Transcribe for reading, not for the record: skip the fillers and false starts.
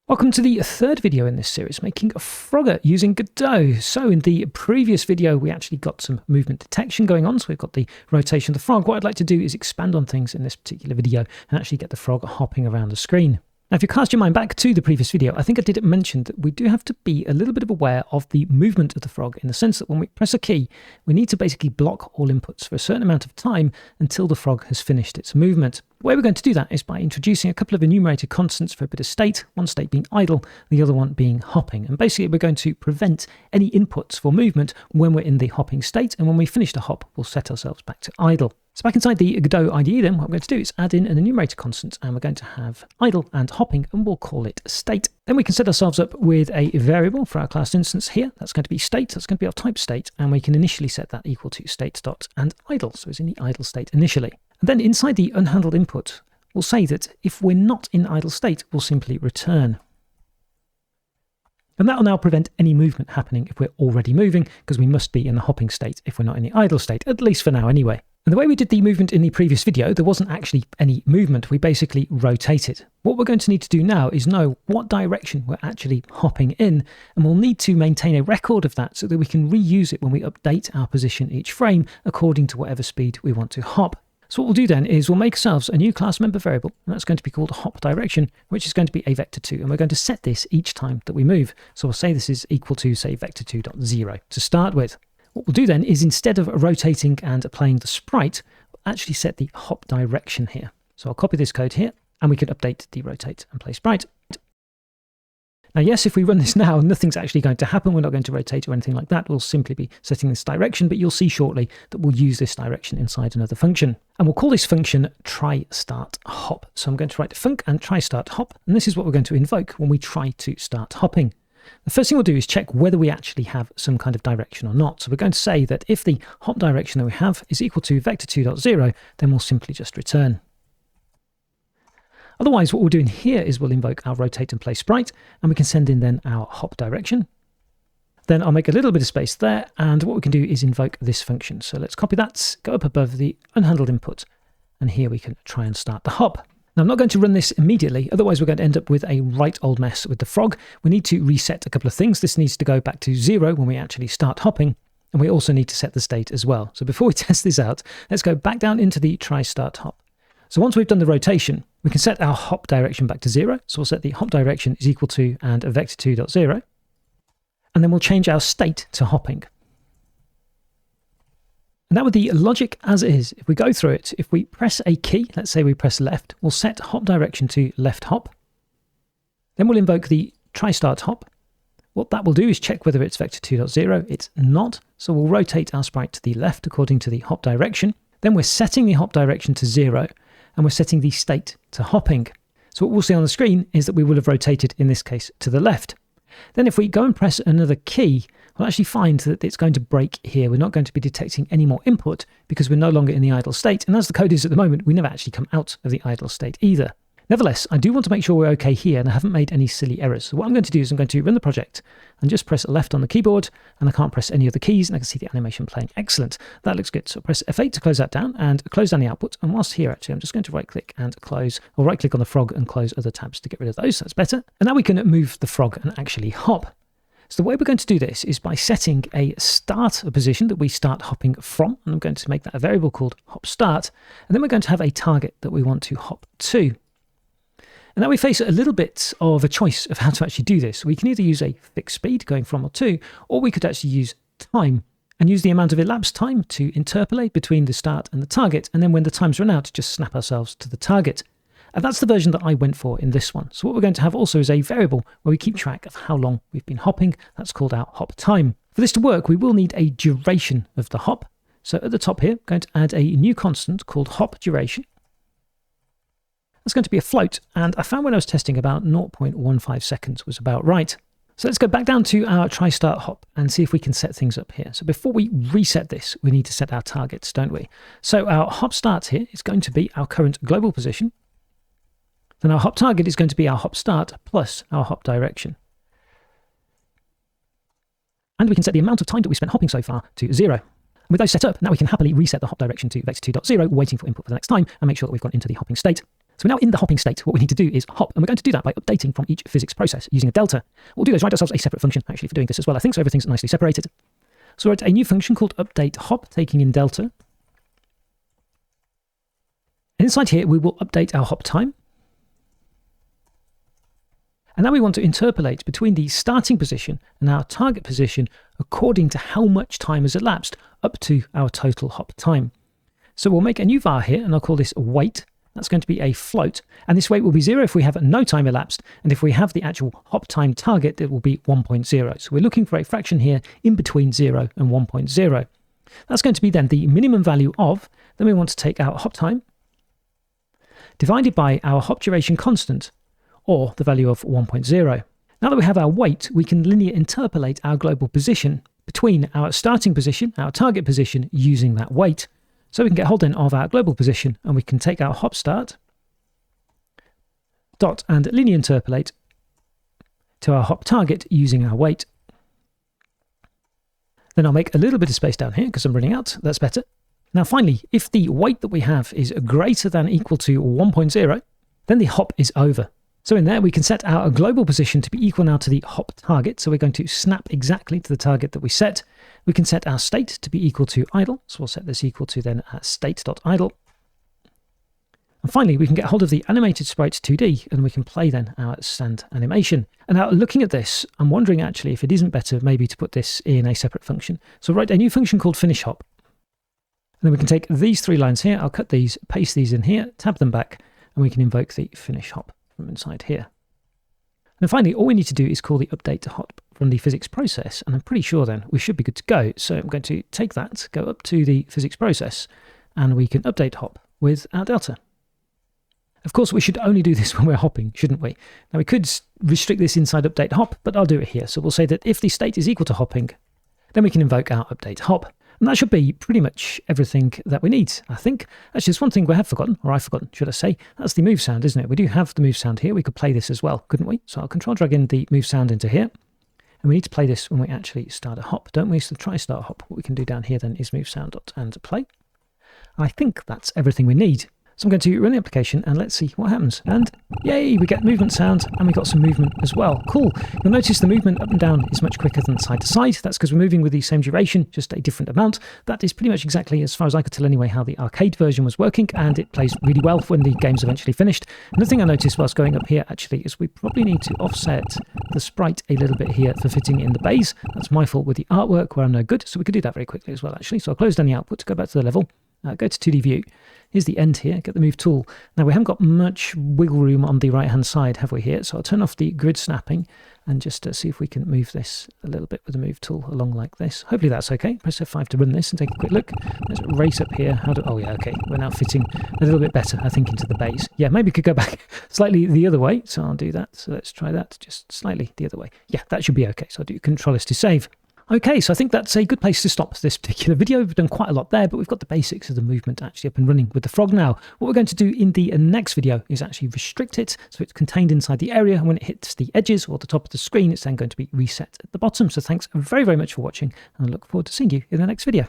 Welcome to the third video in this series, making a Frogger using Godot. So in the previous video, we actually got some movement detection going on. So we've got the rotation of the frog. What I'd like to do is expand on things in this particular video and actually get the frog hopping around the screen. Now, if you cast your mind back to the previous video, I think I did mention that we do have to be a little bit of aware of the movement of the frog in the sense that when we press a key, we need to basically block all inputs for a certain amount of time until the frog has finished its movement. The way we're going to do that is by introducing a couple of enumerated constants for a bit of state, one state being idle, the other one being hopping. And basically we're going to prevent any inputs for movement when we're in the hopping state, and when we finish the hop, we'll set ourselves back to idle. So back inside the Godot IDE then, what I'm going to do is add in an enumerated constant, and we're going to have idle and hopping, and we'll call it state. Then we can set ourselves up with a variable for our class instance here. That's going to be state, that's going to be our type state, and we can initially set that equal to state dot and idle, so it's in the idle state initially. And then inside the unhandled input, we'll say that if we're not in idle state, we'll simply return. And that will now prevent any movement happening if we're already moving, because we must be in the hopping state if we're not in the idle state, at least for now anyway. And the way we did the movement in the previous video, there wasn't actually any movement. We basically rotated. What we're going to need to do now is know what direction we're actually hopping in, and we'll need to maintain a record of that so that we can reuse it when we update our position each frame according to whatever speed we want to hop. So what we'll do then is we'll make ourselves a new class member variable, and that's going to be called hop direction, which is going to be a vector2, and we're going to set this each time that we move. So we'll say this is equal to, say, vector2.0 to start with. What we'll do then is, instead of rotating and playing the sprite, we'll actually set the hop direction here. So I'll copy this code here, and we can update the rotate and play sprite. Now, yes, if we run this now, nothing's actually going to happen. We're not going to rotate or anything like that. We'll simply be setting this direction, but you'll see shortly that we'll use this direction inside another function. And we'll call this function try start hop. So I'm going to write func and try start hop, and this is what we're going to invoke when we try to start hopping. The first thing we'll do is check whether we actually have some kind of direction or not. So we're going to say that if the hop direction that we have is equal to vector2.0, then we'll simply just return. Otherwise, what we'll do in here is we'll invoke our rotate and play sprite, and we can send in then our hop direction. Then I'll make a little bit of space there, and what we can do is invoke this function. So let's copy that, go up above the unhandled input, and here we can try and start the hop. Now, I'm not going to run this immediately, otherwise we're going to end up with a right old mess with the frog. We need to reset a couple of things. This needs to go back to 0 when we actually start hopping, and we also need to set the state as well. So before we test this out, let's go back down into the try start hop. So once we've done the rotation, we can set our hop direction back to 0. So we'll set the hop direction is equal to and a vector2.0, and then we'll change our state to hopping. And that with the logic as is, if we go through it, if we press a key, let's say we press left, we'll set hop direction to left hop. Then we'll invoke the try start hop. What that will do is check whether it's vector2.0. It's not, so we'll rotate our sprite to the left according to the hop direction. Then we're setting the hop direction to 0, and we're setting the state to hopping. So what we'll see on the screen is that we will have rotated, in this case, to the left. Then if we go and press another key, we'll actually find that it's going to break here. We're not going to be detecting any more input because we're no longer in the idle state. And as the code is at the moment, we never actually come out of the idle state either. Nevertheless, I do want to make sure we're okay here, and I haven't made any silly errors. So what I'm going to do is I'm going to run the project and just press left on the keyboard, and I can't press any other keys, and I can see the animation playing. Excellent. That looks good. So press F8 to close that down and close down the output. And whilst here, actually, I'm just going to right click and close, or right click on the frog and close other tabs to get rid of those. That's better. And now we can move the frog and actually hop. So the way we're going to do this is by setting a position that we start hopping from, and I'm going to make that a variable called hop start, and then we're going to have a target that we want to hop to. And now we face a little bit of a choice of how to actually do this. We can either use a fixed speed going from or to, or we could actually use time and use the amount of elapsed time to interpolate between the start and the target, and then when the time's run out, just snap ourselves to the target. And that's the version that I went for in this one. So what we're going to have also is a variable where we keep track of how long we've been hopping. That's called our hop time. For this to work, we will need a duration of the hop. So at the top here, I'm going to add a new constant called hop duration. That's going to be a float, and I found when I was testing about 0.15 seconds was about right. So let's go back down to our try start hop and see if we can set things up here. So before we reset this, we need to set our targets, don't we? So our hop start here is going to be our current global position. Then our hop target is going to be our hop start plus our hop direction. And we can set the amount of time that we spent hopping so far to 0. And with those set up, now we can happily reset the hop direction to vector2.0, waiting for input for the next time, and make sure that we've gone into the hopping state. So we're now in the hopping state. What we need to do is hop, and we're going to do that by updating from each physics process using a delta. We'll do this, write ourselves a separate function actually for doing this as well, I think, so everything's nicely separated. So we'll write a new function called update hop, taking in delta. And inside here, we will update our hop time. And now we want to interpolate between the starting position and our target position according to how much time has elapsed up to our total hop time. So we'll make a new var here, and I'll call this weight. That's going to be a float, and this weight will be 0 if we have no time elapsed, and if we have the actual hop time target, it will be 1.0. So we're looking for a fraction here in between 0 and 1.0. That's going to be then the minimum value of, then we want to take our hop time, divided by our hop duration constant, or the value of 1.0. Now that we have our weight, we can linear interpolate our global position between our starting position, our target position, using that weight. So we can get hold then of our global position, and we can take our hop start, dot, and linear interpolate to our hop target using our weight. Then I'll make a little bit of space down here because I'm running out. That's better. Now finally, if the weight that we have is greater than or equal to 1.0, then the hop is over. So in there, we can set our global position to be equal now to the hop target. So we're going to snap exactly to the target that we set. We can set our state to be equal to idle. So we'll set this equal to then state.idle. And finally, we can get hold of the animated sprites 2D, and we can play then our stand animation. And now looking at this, I'm wondering actually if it isn't better maybe to put this in a separate function. So write a new function called finish hop. And then we can take these 3 lines here. I'll cut these, paste these in here, tab them back, and we can invoke the finish hop from inside here. And finally, all we need to do is call the update hop from the physics process, and I'm pretty sure then we should be good to go. So I'm going to take that, go up to the physics process, and we can update hop with our delta. Of course, we should only do this when we're hopping, shouldn't we? Now we could restrict this inside update hop, but I'll do it here. So we'll say that if the state is equal to hopping, then we can invoke our update hop. And that should be pretty much everything that we need, I think. Actually, there's one thing we have forgotten, or I've forgotten, should I say. That's the move sound, isn't it? We do have the move sound here. We could play this as well, couldn't we? So I'll control drag in the move sound into here. And we need to play this when we actually start a hop, don't we? So try start hop. What we can do down here then is move sound and play. I think that's everything we need. So I'm going to run the application and let's see what happens. And yay, we get movement sound and we got some movement as well. Cool. You'll notice the movement up and down is much quicker than side to side. That's because we're moving with the same duration, just a different amount. That is pretty much exactly, as far as I could tell anyway, how the arcade version was working, and it plays really well when the game's eventually finished. Another thing I noticed whilst going up here actually is we probably need to offset the sprite a little bit here for fitting in the bays. That's my fault with the artwork where I'm no good. So we could do that very quickly as well actually. So I'll close down the output to go back to the level. Go to 2D view. Here's the end here. Get the move tool. Now we haven't got much wiggle room on the right hand side, have we here? So I'll turn off the grid snapping and just see if we can move this a little bit with the move tool along like this. Hopefully that's okay. Press F5 to run this and take a quick look. Let's race up here. Oh yeah, okay. We're now fitting a little bit better, I think, into the bays. Yeah, maybe we could go back slightly the other way. So I'll do that. So let's try that just slightly the other way. Yeah, that should be okay. So I'll do Control S to save. Okay, so I think that's a good place to stop this particular video. We've done quite a lot there, but we've got the basics of the movement actually up and running with the frog now. What we're going to do in the next video is actually restrict it, so it's contained inside the area, and when it hits the edges or the top of the screen, it's then going to be reset at the bottom. So thanks very, very much for watching, and I look forward to seeing you in the next video.